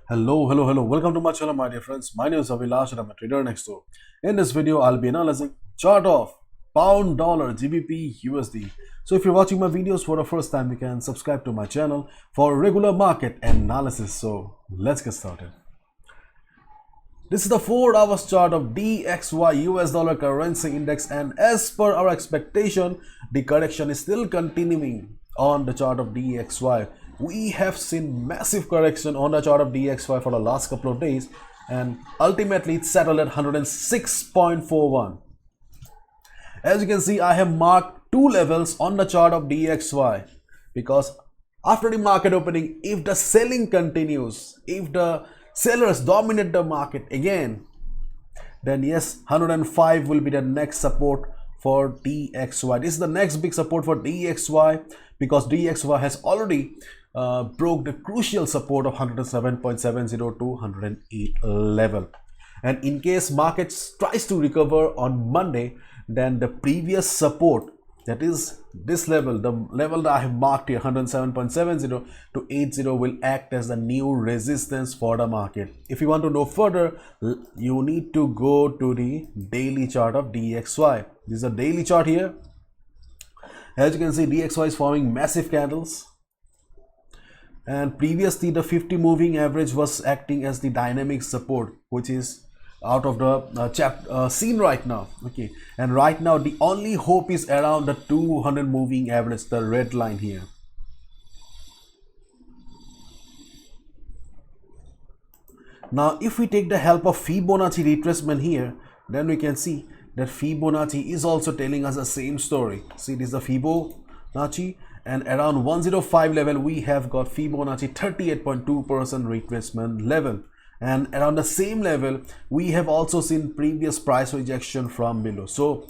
Hello. Welcome to my channel, my dear friends. My name is Avilash and I'm a trader next door. In this video, I'll be analyzing chart of pound dollar GBP USD. So if you're watching my videos for the first time, you can subscribe to my channel for regular market analysis. So let's get started. This is the 4 hours chart of DXY US dollar currency index, and as per our expectation, the correction is still continuing on the chart of DXY. We have seen massive correction on the chart of DXY for the last couple of days, and ultimately it settled at 106.41. As you can see, I have marked two levels on the chart of DXY because after the market opening, if the selling continues, if the sellers dominate the market again, then yes, 105 will be the next support for DXY. This is the next big support for DXY because DXY has already broke the crucial support of 107.70 to 108 level. And in case market tries to recover on Monday, then the previous support, that is this level, the level that I have marked here, 107.70 to 80, will act as the new resistance for the market. If you want to know further, you need to go to the daily chart of DXY. This is a daily chart here. As you can see, DXY is forming massive candles, and previously the 50 moving average was acting as the dynamic support, which is out of the scene right now. Okay, and right now the only hope is around the 200 moving average, the red line here. Now if we take the help of Fibonacci retracement here, then we can see that Fibonacci is also telling us the same story. See, this is the Fibonacci, and around 105 level we have got Fibonacci 38.2% retracement level, and around the same level we have also seen previous price rejection from below. So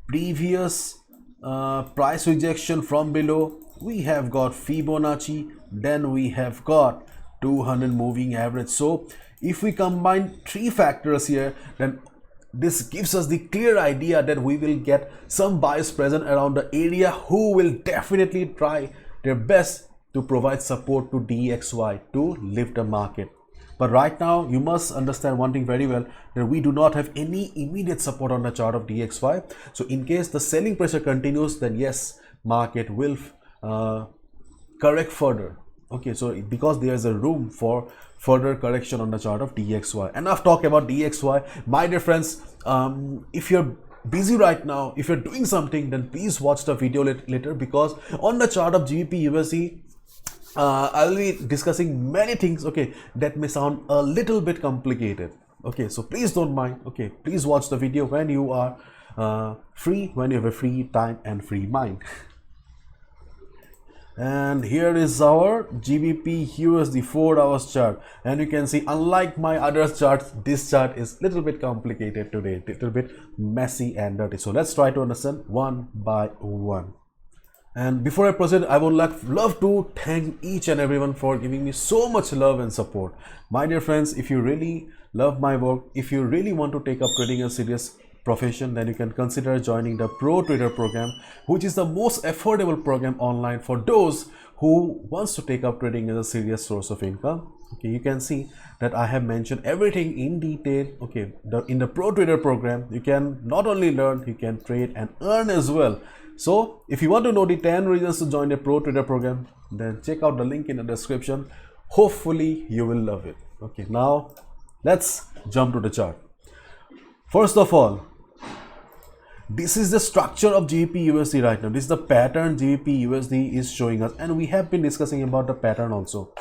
previous price rejection from below, we have got Fibonacci, then we have got 200 moving average. So if we combine three factors here, then this gives us the clear idea that we will get some buyers present around the area who will definitely try their best to provide support to DXY to lift the market. But right now you must understand one thing very well, that we do not have any immediate support on the chart of DXY. So in case the selling pressure continues, then yes, market will correct further. Okay, so because there is a room for further correction on the chart of DXY. Enough talk about DXY, my dear friends. If you're busy right now, if you're doing something, then please watch the video later, because on the chart of GBPUSD, I'll be discussing many things, okay, that may sound a little bit complicated. Okay, so please don't mind. Okay, please watch the video when you are free, when you have a free time and free mind. And here is our GBPUSD 4 hours chart, and you can see, unlike my other charts, this chart is little bit complicated today, little bit messy and dirty. So let's try to understand one by one. And before I proceed, I would love to thank each and everyone for giving me so much love and support. My dear friends, if you really love my work, if you really want to take up trading as a serious profession, then you can consider joining the Pro Trader program, which is the most affordable program online for those who wants to take up trading as a serious source of income. Okay, you can see that I have mentioned everything in detail. Okay, in the Pro Trader program, you can not only learn, you can trade and earn as well. So if you want to know the 10 reasons to join the Pro Trader program, then check out the link in the description. Hopefully you will love it. Okay, now let's jump to the chart. First of all, this is the structure of GBPUSD right now. This is the pattern GBPUSD is showing us, and we have been discussing about the pattern also.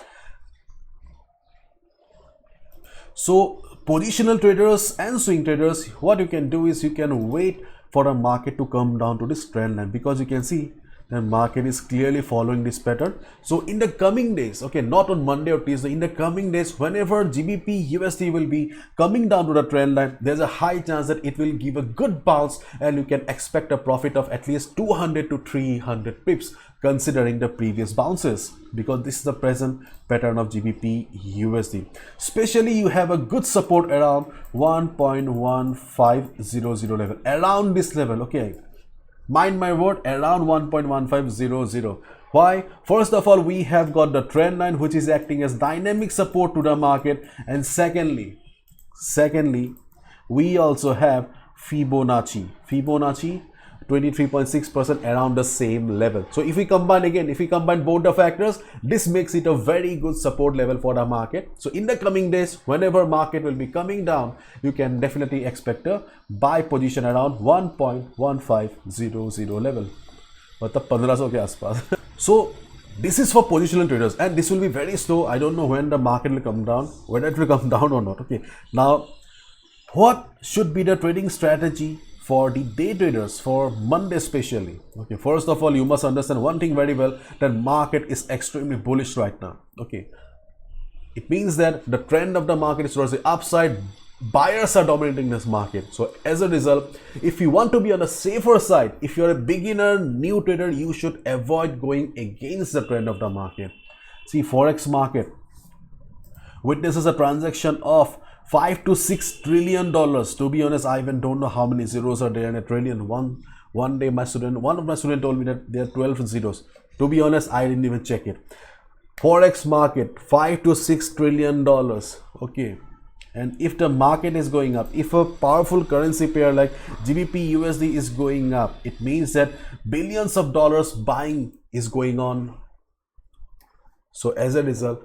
So positional traders and swing traders, what you can do is you can wait for the market to come down to this trend line, because you can see the market is clearly following this pattern. So in the coming days, okay, not on Monday or Tuesday, in the coming days, whenever GBPUSD will be coming down to the trend line, there's a high chance that it will give a good bounce, and you can expect a profit of at least 200 to 300 pips considering the previous bounces, because this is the present pattern of GBPUSD. Especially you have a good support around 1.1500 level, around this level. Okay, mind my word, around 1.1500. Why? First of all, we have got the trend line which is acting as dynamic support to the market, and secondly, we also have Fibonacci 23.6% around the same level. So if we combine both the factors, this makes it a very good support level for the market. So in the coming days, whenever market will be coming down, you can definitely expect a buy position around 1.1500 level, मतलब 1500 के आसपास. So this is for positional traders, and this will be very slow. I don't know when the market will come down, whether it will come down or not. Okay, now what should be the trading strategy for the day traders for Monday especially? Okay, first of all, you must understand one thing very well, that market is extremely bullish right now. Okay, it means that the trend of the market is towards the upside. Buyers are dominating this market. So as a result, if you want to be on the safer side, if you're a beginner, new trader, you should avoid going against the trend of the market. See, Forex market witnesses a transaction of $5 to $6 trillion. To be honest, I even don't know how many zeros are there in a trillion. One day one of my students told me that there are 12 zeros. To be honest, I didn't even check it. Forex market, $5 to $6 trillion. Okay, and if the market is going up, if a powerful currency pair like GBPUSD is going up, it means that billions of dollars buying is going on. So as a result,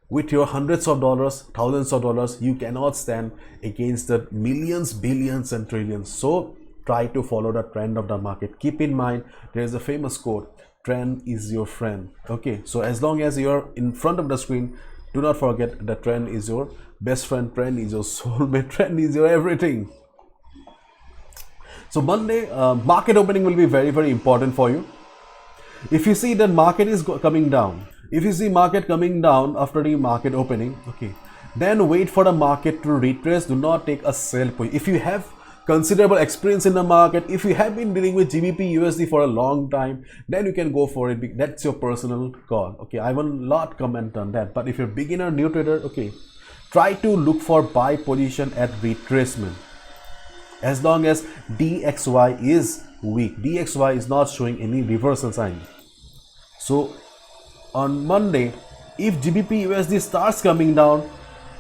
with your hundreds of dollars, thousands of dollars, you cannot stand against the millions, billions and trillions. So try to follow the trend of the market. Keep in mind, there is a famous quote, trend is your friend. Okay, so as long as you're in front of the screen, do not forget the trend is your best friend, trend is your soulmate, trend is your everything. So Monday, market opening will be very, very important for you. If you see that market is coming down, if you see market coming down after the market opening, okay, then wait for the market to retrace. Do not take a sell point. If you have considerable experience in the market, if you have been dealing with GBPUSD for a long time, then you can go for it. That's your personal call. Okay, I will not comment on that. But if you're beginner, new trader, okay, try to look for buy position at retracement. As long as DXY is weak, DXY is not showing any reversal sign. So on Monday, if GBPUSD starts coming down,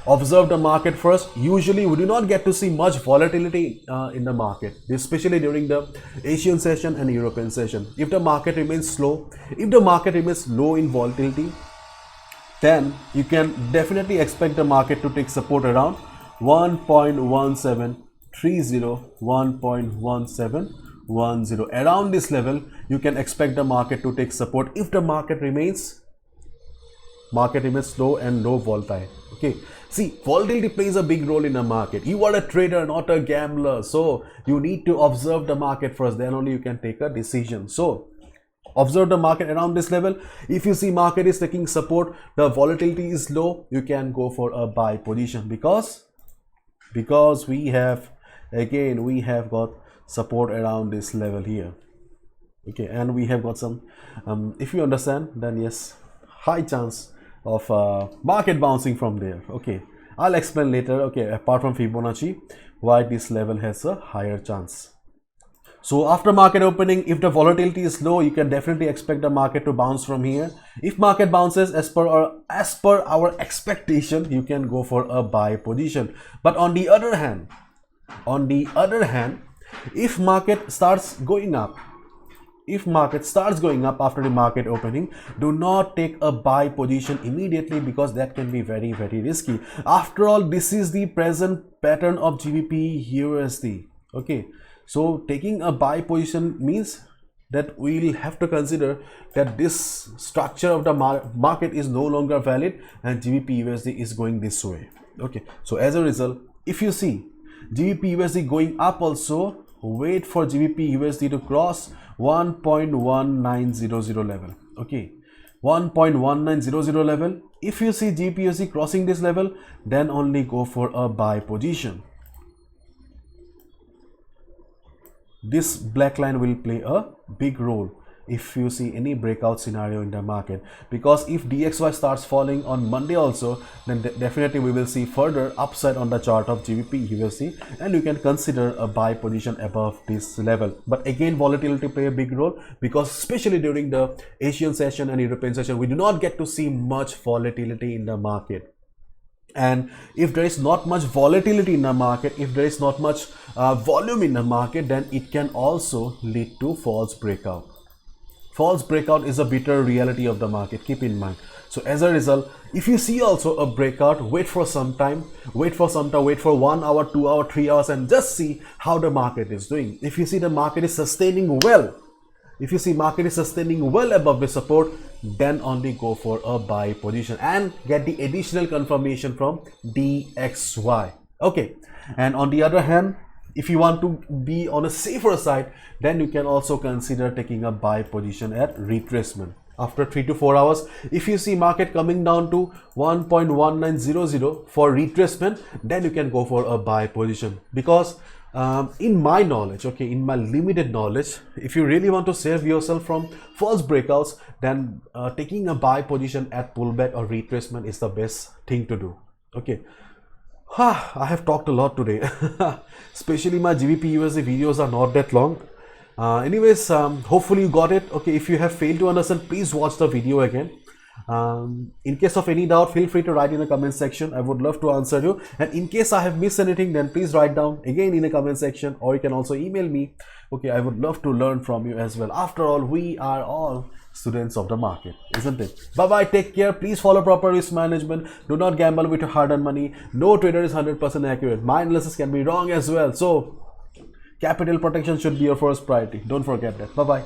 observe the market first. Usually we do not get to see much volatility in the market, especially during the Asian session and European session. If the market remains slow, if the market remains low in volatility, then you can definitely expect the market to take support around 1.1730, 1.1710. Around this level, you can expect the market to take support if the market remains slow and low volatile. Okay, see, volatility plays a big role in the market. You are a trader, not a gambler, so you need to observe the market first, then only you can take a decision. So observe the market around this level. If you see market is taking support, the volatility is low, you can go for a buy position, because we have got support around this level here. Okay, and we have got some if you understand, then yes, high chance of market bouncing from there. Okay, I'll explain later. Okay, apart from Fibonacci, why this level has a higher chance. So after market opening, if the volatility is low, you can definitely expect the market to bounce from here. If market bounces as per our expectation, you can go for a buy position. But on the other hand, if market starts going up after the market opening, do not take a buy position immediately, because that can be very, very risky. After all, this is the present pattern of GBPUSD. Okay, so taking a buy position means that we'll have to consider that this structure of the market is no longer valid and GBPUSD is going this way. Okay, so as a result, if you see GBPUSD going up also, wait for GBPUSD to cross 1.1900 level. Okay, 1.1900 level. If you see GBPUSD crossing this level, then only go for a buy position. This black line will play a big role if you see any breakout scenario in the market, because if DXY starts falling on Monday also, then definitely we will see further upside on the chart of GBPUSD, and you can consider a buy position above this level. But again, volatility play a big role, because especially during the Asian session and European session, we do not get to see much volatility in the market. And if there is not much volatility in the market, if there is not much volume in the market, then it can also lead to false breakout. False breakout is a bitter reality of the market, keep in mind. So as a result, if you see also a breakout, wait for some time, wait for 1 hour, 2 hour, 3 hours, and just see how the market is doing. If you see the market is sustaining well, if you see market is sustaining well above the support, then only go for a buy position and get the additional confirmation from DXY. Okay, and on the other hand, if you want to be on a safer side, then you can also consider taking a buy position at retracement. After 3 to 4 hours, if you see market coming down to 1.1900 for retracement, then you can go for a buy position. Because in my knowledge, okay, in my limited knowledge, if you really want to save yourself from false breakouts, then taking a buy position at pullback or retracement is the best thing to do. Okay, I have talked a lot today. Especially my GBPUSD videos are not that long. Anyways, hopefully you got it. Okay, if you have failed to understand, please watch the video again. In case of any doubt, feel free to write in the comment section. I would love to answer you. And in case I have missed anything, then please write down again in the comment section, or you can also email me. Okay, I would love to learn from you as well. After all, we are all students of the market, isn't it? Bye bye, take care. Please follow proper risk management. Do not gamble with your hard-earned money. No trader is 100% accurate. My analysis can be wrong as well. So capital protection should be your first priority. Don't forget that. Bye bye.